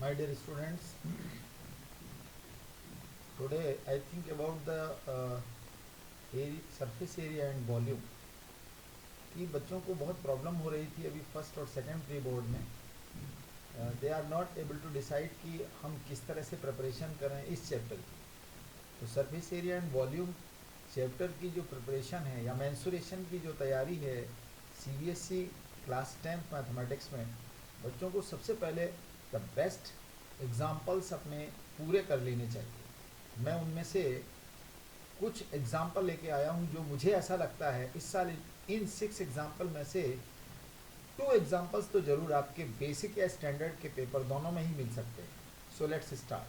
My dear students, today I think about the surface area and volume कि बच्चों को बहुत प्रॉब्लम हो रही थी अभी फर्स्ट और सेकंड प्री बोर्ड में. They are not able to decide कि हम किस तरह से प्रिपरेशन करें इस चैप्टर की. तो surface area and volume chapter की जो प्रिपरेशन है या मेंसुरेशन की जो तैयारी है सीबीएसई क्लास 10th मैथमेटिक्स में, बच्चों को सबसे पहले द बेस्ट एग्जाम्पल्स अपने पूरे कर लेने चाहिए. मैं उनमें से कुछ एग्जाम्पल लेके आया हूँ जो मुझे ऐसा लगता है इस साल इन 6 एग्जाम्पल में से 2 एग्जाम्पल्स तो जरूर आपके बेसिक या स्टैंडर्ड के पेपर दोनों में ही मिल सकते हैं. So let's start.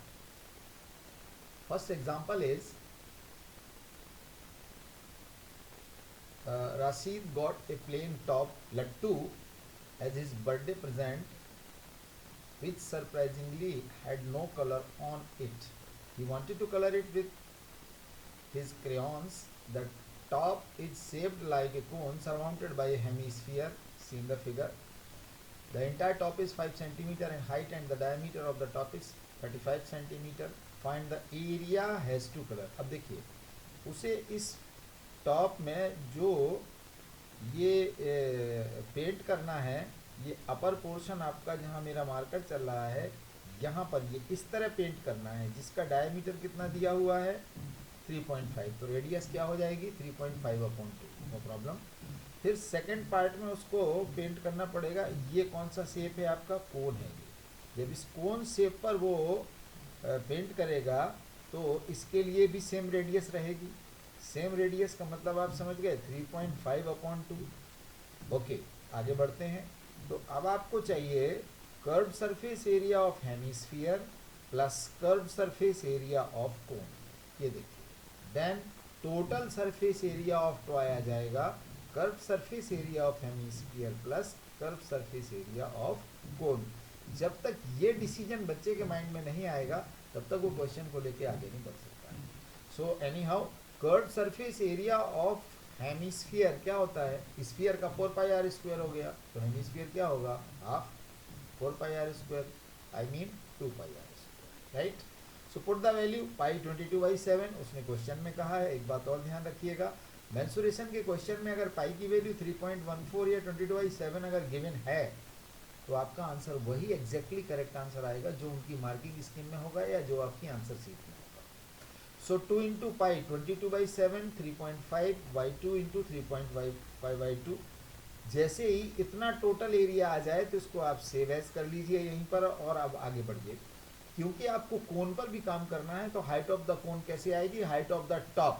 First example is Rashid got a plain top lattu as his birthday present, which surprisingly had no color on it. He wanted to color it with his crayons. The top is shaped like a cone surmounted by a hemisphere, seen the figure. The entire top is 5 centimeter in height and the diameter of the top is 35 centimeter. Find the area has two color. अब देखिए उसे इस top में जो ये paint करना है, ये अपर पोर्शन आपका जहाँ मेरा मार्कर चल रहा है यहाँ पर ये इस तरह पेंट करना है जिसका डायमीटर कितना दिया हुआ है 3.5. तो रेडियस क्या हो जाएगी 3.5/2. No problem. फिर सेकंड पार्ट में उसको पेंट करना पड़ेगा. ये कौन सा शेप है आपका कोन है. ये जब इस कोन शेप पर वो पेंट करेगा तो इसके लिए भी सेम रेडियस रहेगी. सेम रेडियस का मतलब आप समझ गए 3.5/2. ओके, आगे बढ़ते हैं. तो अब आपको चाहिए curved surface area of hemisphere plus curved surface area of cone. ये देखिए then total surface area of toy आ जाएगा curved surface area of hemisphere plus curved surface area of cone. जब तक ये डिसीजन बच्चे के माइंड में नहीं आएगा तब तक वो क्वेश्चन को लेके आगे नहीं बढ़ सकता है. So any how curved surface area of hemisphere क्या होता है, स्फीयर का 4πr² हो गया तो हेमिस्फीयर क्या होगा half 4πr², I mean 2πr², right. So put the value pi 22/7 उसने क्वेश्चन में कहा है. एक बात और ध्यान रखिएगा, मेंसुरेशन के क्वेश्चन में अगर पाई की वैल्यू 3.14 या 22/7 अगर गिवन है तो आपका आंसर वही एग्जैक्टली करेक्ट आंसर आएगा जो उनकी मार्किंग स्कीम में होगा या जो आपकी आंसर शीट में होगा. सो 2 into पाई 22/7 3.5 by 2 into 3.5/2. जैसे ही इतना टोटल एरिया आ जाए तो इसको आप सेव एज कर लीजिए यहीं पर और अब आगे बढ़िए. क्योंकि आपको कोन पर भी काम करना है तो हाइट ऑफ द कोन कैसे आएगी, हाइट ऑफ द टॉप.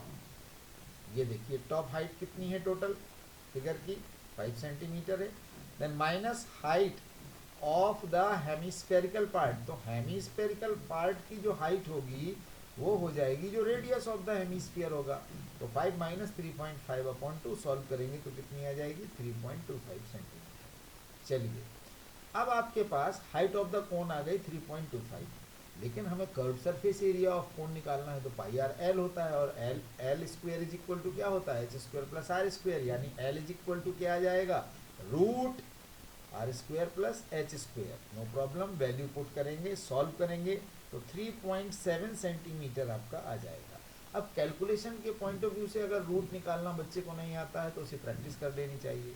ये देखिए टॉप हाइट कितनी है टोटल फिगर की 5 सेंटीमीटर है. Then minus height of the hemispherical part. तो हेमिस्फेरिकल पार्ट की जो हाइट होगी वो हो जाएगी जो रेडियस ऑफ द हेमिस्फीयर होगा. तो 5 - 3.5/2 सॉल्व करेंगे तो कितनी आ जाएगी 3.25 सेंटीमीटर. चलिए अब आपके पास हाइट ऑफ द कोन आ गई 3.25, लेकिन हमें कर्व सरफेस एरिया ऑफ कोन निकालना है तो πr/l होता है और l² = क्या होता है h² + r², यानी l = क्या आ जाएगा √r² + h². No problem, value put करेंगे सॉल्व करेंगे तो 3.7 सेंटीमीटर आपका आ जाएगा. अब कैलकुलेशन के पॉइंट ऑफ व्यू से अगर रूट निकालना बच्चे को नहीं आता है तो उसे प्रैक्टिस कर लेनी चाहिए.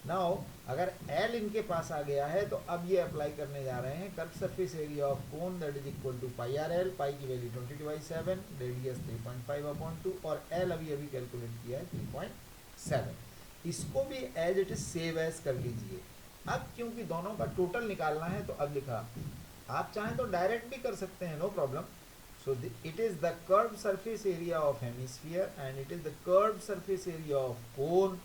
नाउ अगर l इनके पास आ गया है तो अब ये अप्लाई करने जा रहे हैं curve surface area of cone that is equal to πr/l. Pi की वैल्यू 22/7, रेडियस 3.5/2 और l अभी अभी कैलकुलेट किया है 3.7. इसको भी as it is save as कर लीजिए. अब क्योंकि दोनों का टोटल निकालना है तो अब लिखा, आप चाहें तो डायरेक्ट भी कर सकते हैं, no problem. So it is the curve surface area of hemisphere and it is the curve surface area of cone.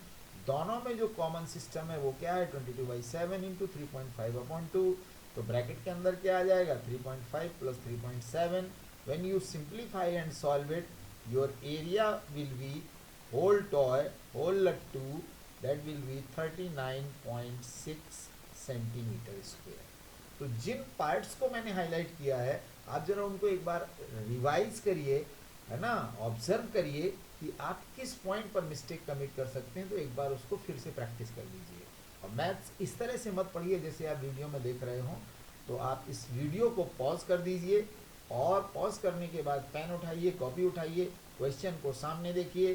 दोनों में जो कॉमन सिस्टम है वो क्या है 22/7 इंटू 3.5/2. तो ब्रैकेट के अंदर क्या आ जाएगा 3.5 + 3.7. When you simplify and solve it your area will be whole toy whole लट्टू that will be 39.6 centimetre square. तो जिन पार्ट्स को मैंने हाईलाइट किया है आप जरा उनको एक बार रिवाइज करिए, है ना, ऑब्जर्व करिए कि आप किस पॉइंट पर मिस्टेक कमिट कर सकते हैं. तो एक बार उसको फिर से प्रैक्टिस कर लीजिए. और मैथ्स इस तरह से मत पढ़िए जैसे आप वीडियो में देख रहे हो. तो आप इस वीडियो को पॉज कर दीजिए और पॉज करने के बाद पेन उठाइए, कॉपी उठाइए, क्वेश्चन को सामने देखिए,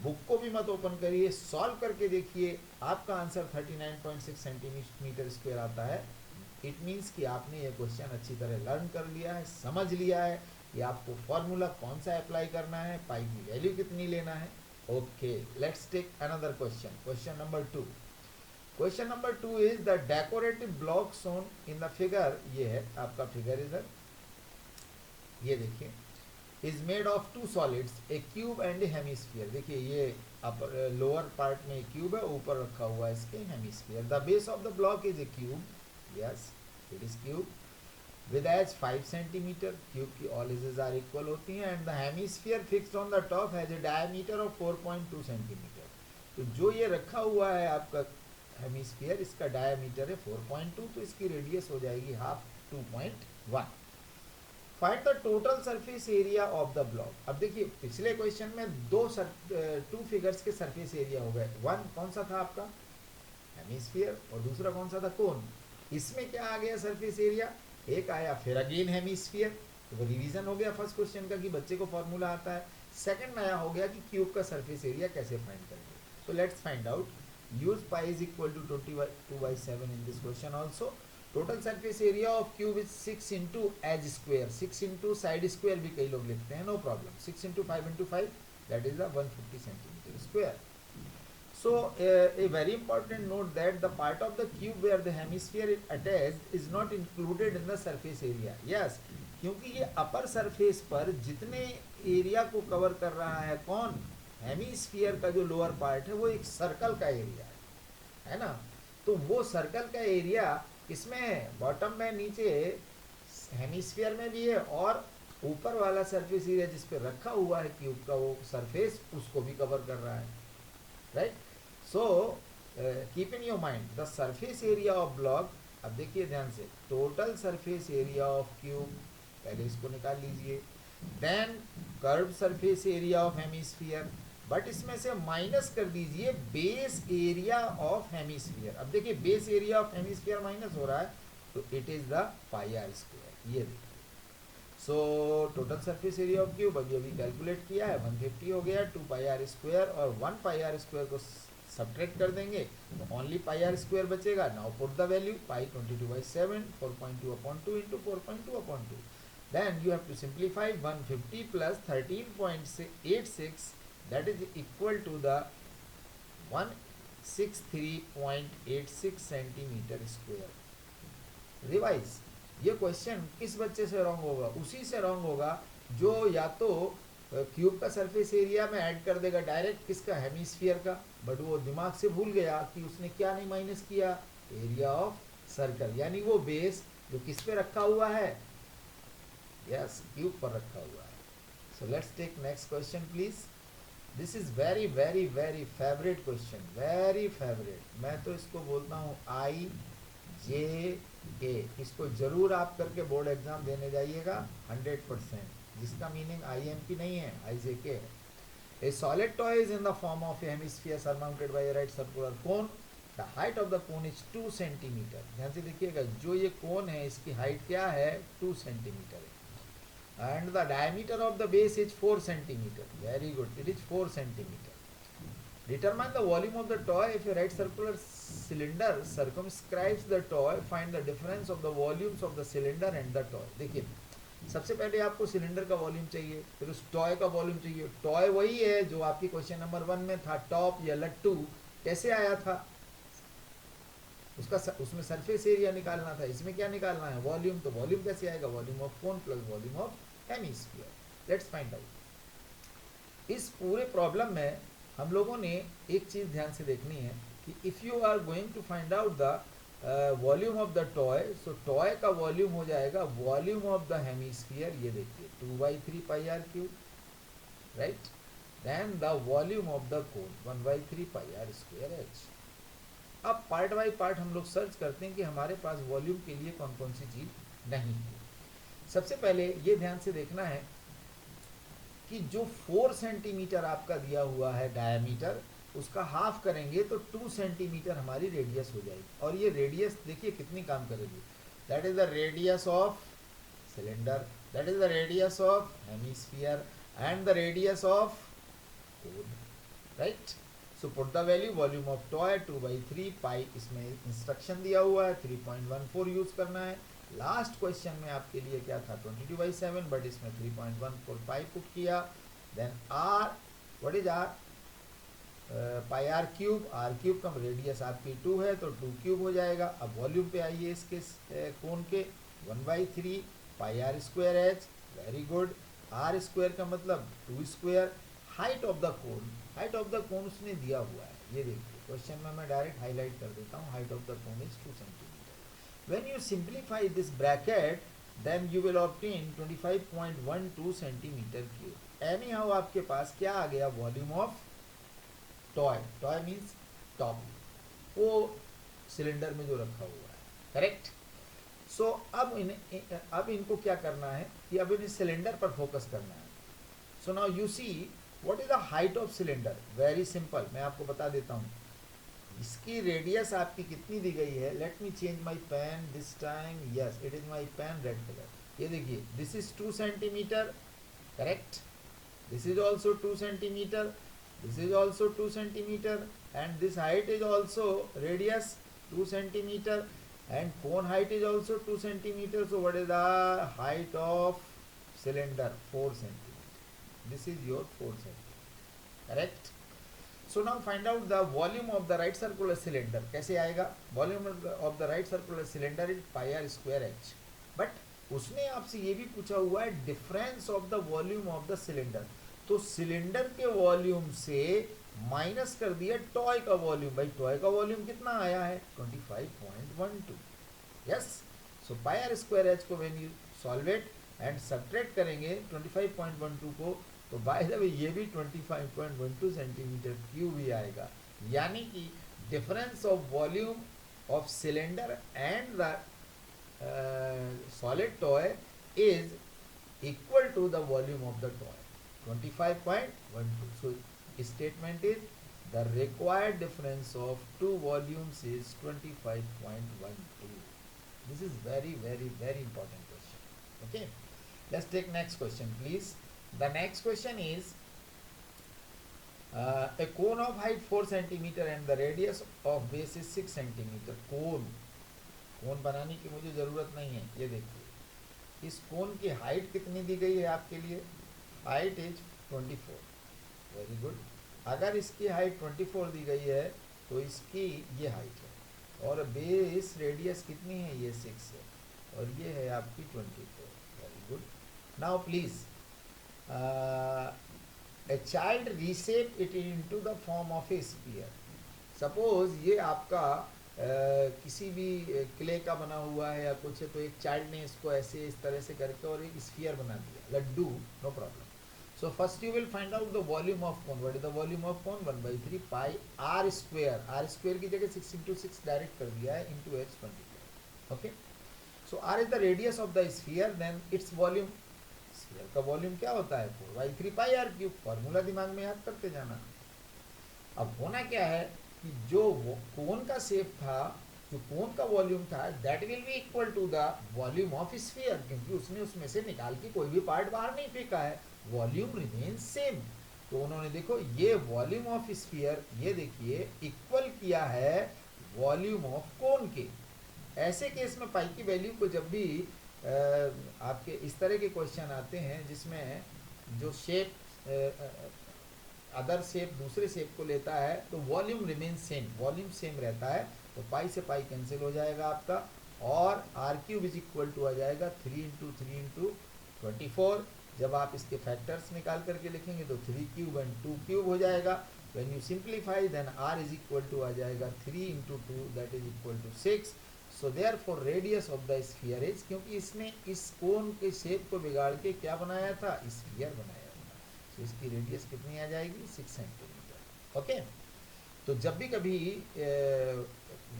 बुक को भी मत ओपन करिए, सॉल्व करके देखिए। आपका आंसर 39.6 सेंटीमीटर स्क्वायर आता है। इट मीन्स कि आपने ये क्वेश्चन अच्छी तरह लर्न कर लिया है, समझ लिया है कि आपको फॉर्मूला कौन सा अप्लाई करना है, पाई की वैल्यू कितनी लेना है। Okay, let's take another question, question number 2। Question number 2 is the decorative block shown in the figure, ये है आपका फिगर इधर, ये देखिए, is made of two solids, a cube and a hemisphere. देखिए ये अपर लोअर पार्ट में cube है, ऊपर रखा हुआ है इसके hemisphere. The base of the block is a cube, yes it is cube, with edge 5 centimeter, cube की all edges are equal होती हैं, and the hemisphere fixed on the top has a diameter of 4.2 centimeter। तो जो ये रखा हुआ है आपका हेमिस्फीयर, इसका डायमीटर है 4.2, तो इसकी रेडियस हो जाएगी half 2.1। Find the total surface area of the block. अब देखिए पिछले क्वेश्चन में टू फिगर्स के सरफेस एरिया हो गए, वन कौन सा था आपका हेमिस्फीयर और दूसरा कौन सा था कोन। इसमें क्या आ गया सरफेस एरिया, एक आया फिर अगेन हेमिस्फीयर, तो वो रिवीजन हो गया फर्स्ट क्वेश्चन का कि बच्चे को फॉर्मूला आता है। सेकंड नया हो गया कि क्यूब का सरफेस एरिया कैसे फाइंड करेंगे। So let's find out. Use pi is equal to 22/7 in this question also. Total surface area of cube is 6 into edge square, 6 into side square भी कई लोग लिखते हैं, no problem, 6 into 5 into 5 that is the 150 centimetre square. So a very important note that the part of the cube where the hemisphere is attached is not included in the surface area। Yes, क्योंकि ये upper surface पर जितने area को cover कर रहा है कौन, hemisphere का जो लोअर पार्ट है वो एक सर्कल का एरिया है ना। तो वो सर्कल का एरिया इसमें है, बॉटम में नीचे हेमिस्फीयर में भी है, और ऊपर वाला सरफेस एरिया जिस पे रखा हुआ है क्यूब का वो सरफेस, उसको भी कवर कर रहा है, right. So keep in your mind the surface area of block. अब देखिए ध्यान से, total surface area of cube, पहले इसको निकाल लीजिए, then curve surface area of hemisphere, but इसमें से माइनस कर दीजिए बेस एरिया ऑफ हेमिस्फीयर। अब देखिए base area of hemisphere minus हो रहा है, तो it is the pi are square, ये देखिए। So total surface area of cube अभी अभी कैलकुलेट किया है, 150 हो गया, 2 पाई आर स्क्वायर, और 1 पाई आर स्क्वायर को सब्ट्रैक्ट कर देंगे तो ओनली पाई आर स्क्वायर बचेगा। Now put the value, pi 22/7, 4.2/2 into 4.2/2, then you have to simplify, 150 plus 13.86 that is equal to the 163.86 centimetre square. Revise, ये क्वेश्चन किस बच्चे से रॉन्ग होगा, उसी से रॉन्ग होगा जो या तो क्यूब का सरफेस एरिया में ऐड कर देगा डायरेक्ट किसका, हेमिस्फीयर का, बट वो दिमाग से भूल गया कि उसने क्या नहीं माइनस किया, एरिया ऑफ सर्कल, यानी वो बेस जो किस पे रखा हुआ है, यस क्यूब पर रखा हुआ है। So let's take next question please. This is very very very favourite question, very favourite. मैं तो इसको बोलता हूँ IJK, इसको जरूर आप करके बोर्ड एग्जाम देने जाइएगा 100%, जिसका मीनिंग IMP नहीं है, IJK है। A solid toy is in the form of a hemisphere surmounted by a right circular cone. The height of the cone is 2 centimeter। ध्यान से देखिएगा, जो ये कोन है इसकी हाइट क्या है, 2 सेंटीमीटर है, and the diameter of the base is 4 centimeter। Very good, it is 4 centimeter। Determine the volume of the toy if a right circular cylinder circumscribes the toy, find the difference of the volumes of the cylinder and the toy। देखिए सबसे पहले आपको cylinder का volume चाहिए, फिर उस toy का volume चाहिए। टॉय वही है जो आपकी क्वेश्चन नंबर 1 में था, टॉप या लट्टू कैसे आया था, उसका उसमें सरफेस एरिया निकालना था, इसमें क्या निकालना है, वॉल्यूम। तो वॉल्यूम कैसे आएगा, volume of cone plus volume of hemisphere. Let's find out. इस पूरे प्रॉब्लम में हम लोगों ने एक चीज ध्यान से देखनी है कि if you are going to find out the volume of the toy, so toy का वॉल्यूम हो जाएगा वॉल्यूम ऑफ द हेमिस्फीयर, ये देखिए 2/3 pi are cube, right, then the volume of the cone 1/3 pi are square h. अब part by part हम लोग search करते हैं कि हमारे पास वॉल्यूम के लिए कौन कौन सी चीज नहीं है। सबसे पहले ये ध्यान से देखना है कि जो 4 सेंटीमीटर आपका दिया हुआ है डायमीटर, उसका हाफ करेंगे तो 2 सेंटीमीटर हमारी रेडियस हो जाएगी, और ये रेडियस देखिए कितनी काम करेगी, that is the radius of cylinder, that is the radius of hemisphere and the radius of cone, right? So put the value volume of toy 2/3 पाई, इसमें इंस्ट्रक्शन दिया हुआ है 3.14 यूज करना है। लास्ट क्वेश्चन में आपके लिए क्या था 22/7, बट इसमें 3.14 पाई पुट किया। Then R, what is R, pi are cube, R cube का रेडियस आपकी 2 है तो 2 क्यूब हो जाएगा। अब वॉल्यूम पे आइए इसके कोन के 1/3 pi are square h, very good. R square का मतलब 2 square. Height of the cone, height of the cone उसने दिया हुआ है, ये देखिए क्वेश्चन में मैं डायरेक्ट हाईलाइट कर देता हूँ, height of the cone is 2 centimetre. When you simplify this bracket then you will obtain 25.12 centimetre cube. Anyhow आपके पास क्या आ गया, volume of toy, toy means top, वो सिलेंडर में जो रखा हुआ है, करेक्ट। सो अब इनको क्या करना है कि अब इन्हें सिलेंडर पर फोकस करना है। So now you see what is the height of cylinder, very simple, मैं आपको बता देता हूँ। इसकी रेडियस आपकी कितनी दी गई है, let me change my pen this time, yes it is my pen red colour. ये देखिए this is 2 centimetre, correct, this is also 2 centimetre, this is also 2 centimeter and this height is also radius 2 centimeter and cone height is also 2 centimeter. So what is the height of cylinder, 4 centimeter, this is your 4 centimeter, correct. So now find out the volume of the right circular cylinder, कैसे आएगा, volume of the right circular cylinder is pi r square h, but उसने आपसे ये भी पूछा हुआ है difference of the volume of the cylinder, तो सिलेंडर के वॉल्यूम से माइनस कर दिया टॉय का वॉल्यूम। भाई टॉय का वॉल्यूम कितना आया है 25.12, yes. So pi are square h को when you solve it and subtract करेंगे 25.12 को, तो बाय द वे ये भी 25.12 सेंटीमीटर क्यूब ही आएगा। यानी कि difference of volume of cylinder and the solid toy is equal to the volume of the toy 25.12. So statement is the required difference of two volumes is 25.12. This is very important question. Okay, let's take next question please. The next question is a cone of height 4 centimeter and the radius of base is 6 centimeter. कोन बनाने की मुझे ज़रूरत नहीं है, ये देखिए इस कोन की हाइट कितनी दी गई है आपके लिए, हाइट इज 24, वेरी गुड। अगर इसकी हाइट 24 दी गई है तो इसकी ये हाइट है और बेस रेडियस कितनी है, ये 6 है और ये है आपकी 24, very good. Now please a child reshape it into the form of A sphere. Suppose ये आपका किसी भी क्ले का बना हुआ है या कुछ है, तो एक चाइल्ड ने इसको ऐसे इस तरह से करके और एक स्फीयर बना दिया, laddu, no problem. So first you will find out the volume of cone. What is the volume of cone? 1/3 pi r square. R square की जगह 6 into 6 डायरेक्ट कर दिया है into h 24. Okay. So r is the radius of the sphere. Then its volume. Sphere का volume क्या होता है 4/3 pi r cube. Formula दिमाग में याद करते जाना। अब होना क्या है कि जो कोन का शेप था, जो कोन का वॉल्यूम था, that will be equal to the volume of sphere, क्योंकि उसने उसमें से निकाल के कोई भी पार्ट बाहर नहीं फेंका है, वॉल्यूम रिमेन सेम। तो उन्होंने देखो ये वॉल्यूम ऑफ स्फीयर, ये देखिए इक्वल किया है वॉल्यूम ऑफ कोन के। ऐसे केस में पाई की वैल्यू को जब भी आपके इस तरह के क्वेश्चन आते हैं जिसमें जो शेप अदर शेप दूसरे शेप को लेता है, तो volume remain same, volume same रहता है, तो पाई से पाई कैंसिल हो जाएगा आपका और r cube is equal to आ जाएगा 3 इंटू 3 इंटू 24। जब आप इसके फैक्टर्स निकाल करके लिखेंगे तो 3 क्यूब एंड 2 क्यूब हो जाएगा। When you simplify then r is equal to आ जाएगा 3 into 2 that is equal to 6। So therefore radius of the sphere is, क्योंकि इसने इस कोन के शेप को बिगाड़ के क्या बनाया था, स्फीयर बनाया था, तो इसकी रेडियस कितनी आ जाएगी 6 सेंटीमीटर। ओके, तो जब भी कभी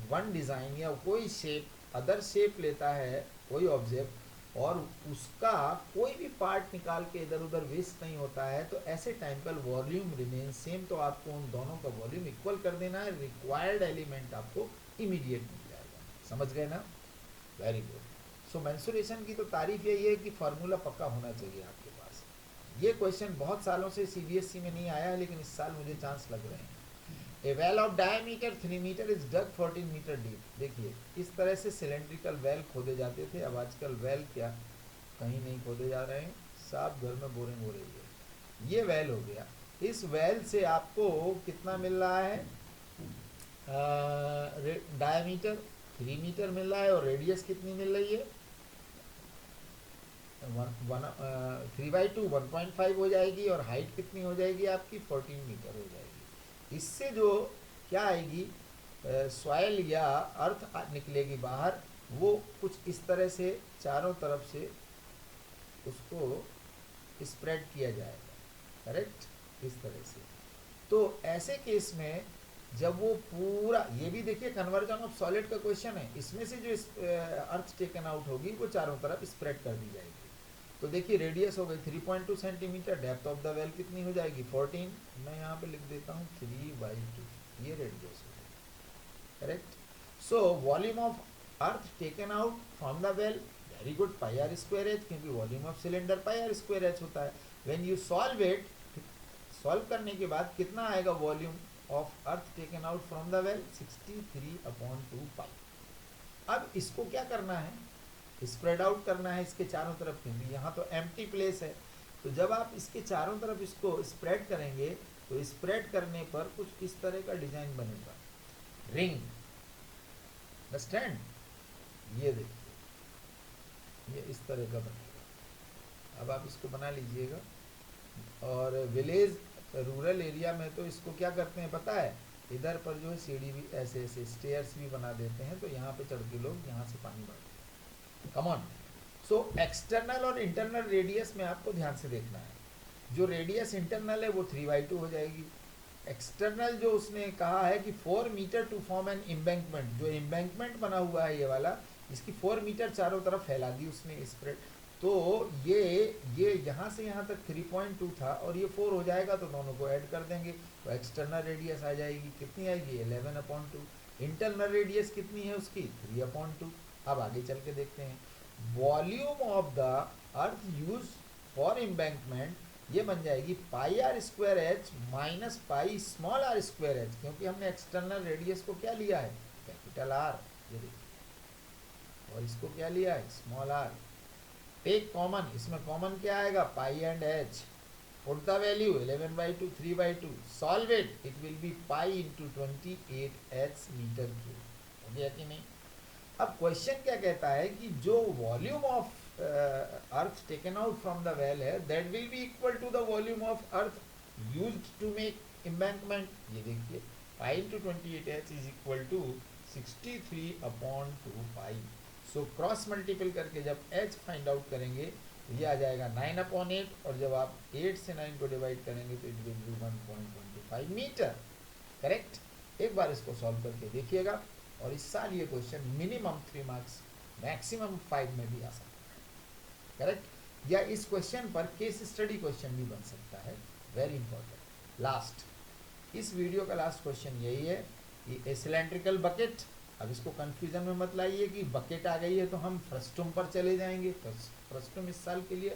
वन डिज़ाइन या कोई शेप अदर शेप लेता है कोई ऑब्जेक्ट और उसका कोई भी पार्ट निकाल के इधर उधर वेस्ट नहीं होता है, तो ऐसे टाइम पर वॉल्यूम रिमेन सेम, तो आपको उन दोनों का वॉल्यूम इक्वल कर देना है, रिक्वायर्ड एलिमेंट आपको इमीडिएट मिल जाएगा। समझ गए ना, वेरी गुड। सो मेंसुरेशन की तो तारीफ यही है कि फार्मूला पक्का होना चाहिए आपके पास। ये क्वेश्चन बहुत सालों से सीबीएसई में नहीं आया है, लेकिन इस साल मुझे चांस लग रहे हैं। A well of diameter 3 metre is dug 14 metre deep. देखिए इस तरह से सिलेंड्रिकल वेल खोदे जाते थे, अब आजकल वेल क्या कहीं नहीं खोदे जा रहे हैं, साफ घर में बोरिंग हो रही है। ये वेल हो गया। इस वेल से आपको कितना मिल रहा है, डायमीटर 3 मीटर मिल रहा है और रेडियस कितनी मिल रही है, 3/2 1.5 हो जाएगी, और हाइट कितनी हो जाएगी आपकी 14 मीटर हो जाएगी। इससे जो क्या आएगी, सॉइल या अर्थ निकलेगी बाहर, वो कुछ इस तरह से चारों तरफ से उसको स्प्रेड किया जाएगा, करेक्ट, इस तरह से। तो ऐसे केस में जब वो पूरा, ये भी देखिए कन्वर्जन ऑफ सॉलिड का क्वेश्चन है, इसमें से जो अर्थ टेकन आउट होगी वो चारों तरफ स्प्रेड कर दी जाएगी। तो देखिए रेडियस हो गई 3.2 centimetre, depth of the well कितनी हो जाएगी 14, मैं यहाँ पे लिख देता हूँ 3/2, ये रेडियस हो गई, correct. So volume of earth taken out from the well, very good, pi are square h, क्योंकि volume of cylinder pi are square h होता है। When you solve it, solve करने के बाद कितना आएगा volume of earth taken out from the well, 63/2 pi. अब इसको क्या करना है, स्प्रेड आउट करना है इसके चारों तरफ, क्योंकि यहाँ तो एम्प्टी प्लेस है। तो जब आप इसके चारों तरफ इसको स्प्रेड करेंगे तो स्प्रेड करने पर कुछ इस तरह का डिजाइन बनेगा, रिंग, अंडरस्टैंड, ये देखिए ये इस तरह का बनेगा। अब आप इसको बना लीजिएगा। और विलेज रूरल एरिया में तो इसको क्या करते हैं पता है, इधर पर जो है सीढ़ी भी ऐसे ऐसे स्टेयर्स भी बना देते हैं, तो यहाँ पे चढ़ के लोग यहाँ से पानी भरते हैं। Come on. सो एक्सटर्नल और इंटरनल रेडियस में आपको ध्यान से देखना है। जो रेडियस इंटरनल है वो 3/2 हो जाएगी। एक्सटर्नल जो उसने कहा है कि 4 metre to form an embankment, जो एम्बैंकमेंट बना हुआ है ये वाला, इसकी 4 मीटर चारों तरफ फैला दी उसने स्प्रेड। तो ये यहाँ से यहाँ तक 3.2 था और ये 4 हो जाएगा, तो दोनों को ऐड कर देंगे तो एक्सटर्नल रेडियस आ जाएगी, कितनी आएगी 11/2। इंटरनल रेडियस कितनी है उसकी 3/2। अब आगे चल के देखते हैं, volume of the earth use for embankment, ये बन जाएगी pi are square h minus pi small r square h, क्योंकि हमने एक्सटर्नल रेडियस को क्या लिया है कैपिटल आर, ये देखिए, और इसको क्या लिया है स्मॉल आर। टेक कॉमन, इसमें कॉमन क्या आएगा pi and h, put the value 11/2 3/2, solve it, it will be pi into 28h metre cube, हो गया कि नहीं। अब क्वेश्चन क्या कहता है कि जो volume of earth taken out from the well है, that will be equal to the volume of earth used to make embankment. ये देखिए pi into 28h is equal to 63/2 pi. So cross multiple करके जब h find out करेंगे तो ये आ जाएगा 9/8, और जब आप 8 से 9 को डिवाइड करेंगे तो it will be 1.25 metre, correct. एक बार इसको सॉल्व करके देखिएगा, और इस साल ये क्वेश्चन मिनिमम 3 मार्क्स मैक्सिमम 5 में भी आ सकता है, करेक्ट। या इस क्वेश्चन पर केस स्टडी क्वेश्चन भी बन सकता है, वेरी इंपॉर्टेंट। लास्ट, इस वीडियो का लास्ट क्वेश्चन यही है कि सिलेंड्रिकल बकेट। अब इसको कंफ्यूजन में मत लाइए कि बकेट आ गई है तो हम फ्रस्टुम पर चले जाएंगे, तो फ्रस्टुम इस साल के लिए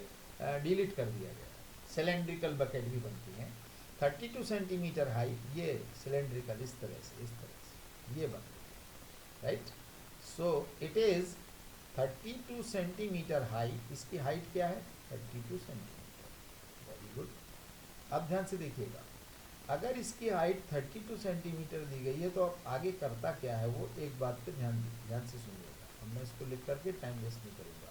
डिलीट कर दिया गया। सिलेंड्रिकल बकेट भी बनती हैं 32 सेंटीमीटर हाई, ये सिलेंड्रिकल इस तरह से ये बनती है, right. So it is 32 centimetre high, इसकी हाइट क्या है 32 सेंटीमीटर, वेरी गुड। अब ध्यान से देखिएगा, अगर इसकी हाइट 32 सेंटीमीटर दी गई है तो अब आगे करता क्या है वो एक बात पे ध्यान से सुनिएगा। अब मैं इसको लिख करके टाइम वेस्ट नहीं करूँगा।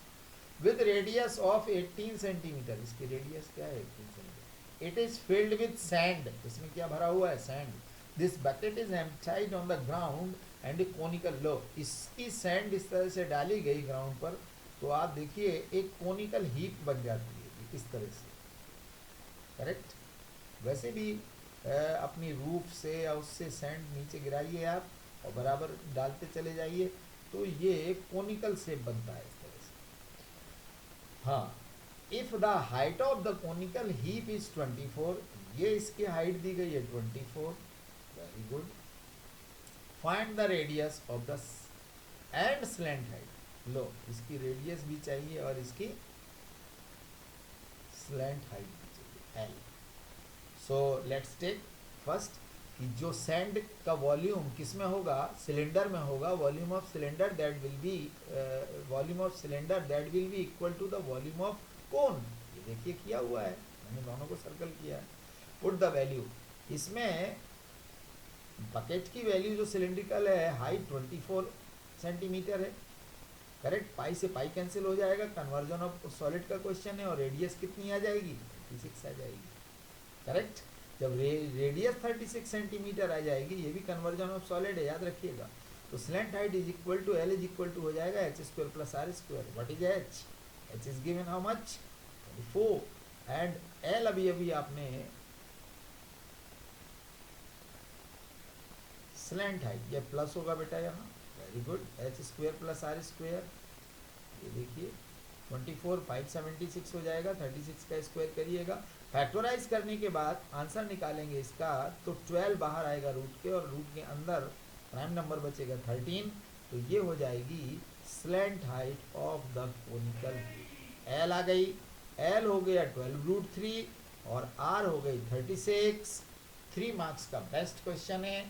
विद रेडियस ऑफ 18 सेंटीमीटर, इसकी रेडियस क्या है 18 centimetre, it is filled with sand, इसमें क्या भरा हुआ है sand. This bucket is emptied on the ground and conical लो, इसकी सैंड इस तरह से डाली गई ग्राउंड पर, तो आप देखिए एक कोनिकल हीप बन जाती है इस तरह से, करेक्ट। वैसे भी अपनी रूफ से या उससे सैंड नीचे गिराइए आप और बराबर डालते चले जाइए तो ये कोनिकल शेप बनता है इस तरह से। हाँ, if the height of the conical heap is 24, ये इसकी हाइट दी गई है 24, very good. Find the radius of the and slant height, लो इसकी रेडियस भी चाहिए और इसकी स्लैंट हाइट भी चाहिए L. So let's take first कि जो सैंड का वॉल्यूम किस में होगा, सिलेंडर में होगा, volume of cylinder that will be equal to the volume of cone. ये देखिए किया हुआ है, मैंने दोनों को सर्कल किया है। पुट द वैल्यू, इसमें बकेट की वैल्यू जो सिलेंड्रिकल है हाइट 24 सेंटीमीटर है, करेक्ट। पाई से पाई कैंसिल हो जाएगा, कन्वर्जन ऑफ सॉलिड का क्वेश्चन है, और रेडियस कितनी आ जाएगी, 36 आ जाएगी, करेक्ट। जब रेडियस 36 सेंटीमीटर आ जाएगी, ये भी कन्वर्जन ऑफ सॉलिड है, याद रखिएगा। तो slant height is equal to L is equal to हो जाएगा H square plus R square. What is H? H is given how much, 24, and L अभी अभी आपने स्लैंट हाइट, ये प्लस होगा बेटा यहाँ, very good, H square plus R square, ये देखिए 24, 576 हो जाएगा, 36 का स्क्वायर करिएगा, फैक्टराइज करने के बाद आंसर निकालेंगे इसका, तो 12 बाहर आएगा रूट के, और रूट के अंदर प्राइम नंबर बचेगा 13, तो ये हो जाएगी slant height of the conical. L आ गई, एल हो गया 12 रूट 3 और आर हो गई 36। 3 मार्क्स का बेस्ट क्वेश्चन है।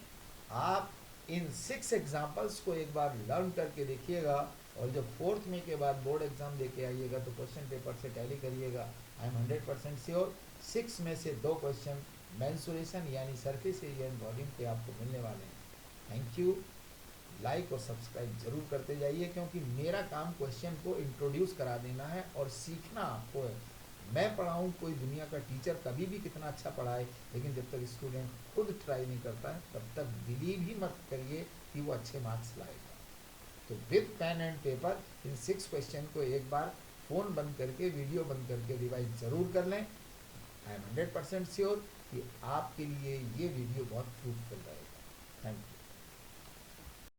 आप इन 6 एग्जाम्पल्स को एक बार लर्न करके देखिएगा, और जब 4th में के बाद बोर्ड एग्जाम देके आइएगा तो क्वेश्चन पेपर से टैली करिएगा। आई एम 100% श्योर 6 में से 2 क्वेश्चन मेंसुरेशन यानी सरफेस एरिया एंड वॉल्यूम के आपको मिलने वाले हैं। Thank you. लाइक और सब्सक्राइब जरूर करते जाइए, क्योंकि मेरा काम क्वेश्चन को इंट्रोड्यूस करा देना है और सीखना आपको है। मैं पढ़ाऊँ, कोई दुनिया का टीचर कभी भी कितना अच्छा पढ़ाए, लेकिन जब तक स्टूडेंट खुद ट्राई नहीं करता है तब तक बिलीव ही मत करिए कि वो अच्छे मार्क्स लाएगा। तो with pen and paper in 6 question को एक बार फ़ोन बंद करके, वीडियो बंद करके रिवाइज ज़रूर कर लें। आई एम 100% श्योर कि आपके लिए ये वीडियो बहुत फ्रूटफुल रहेगा। Thank you.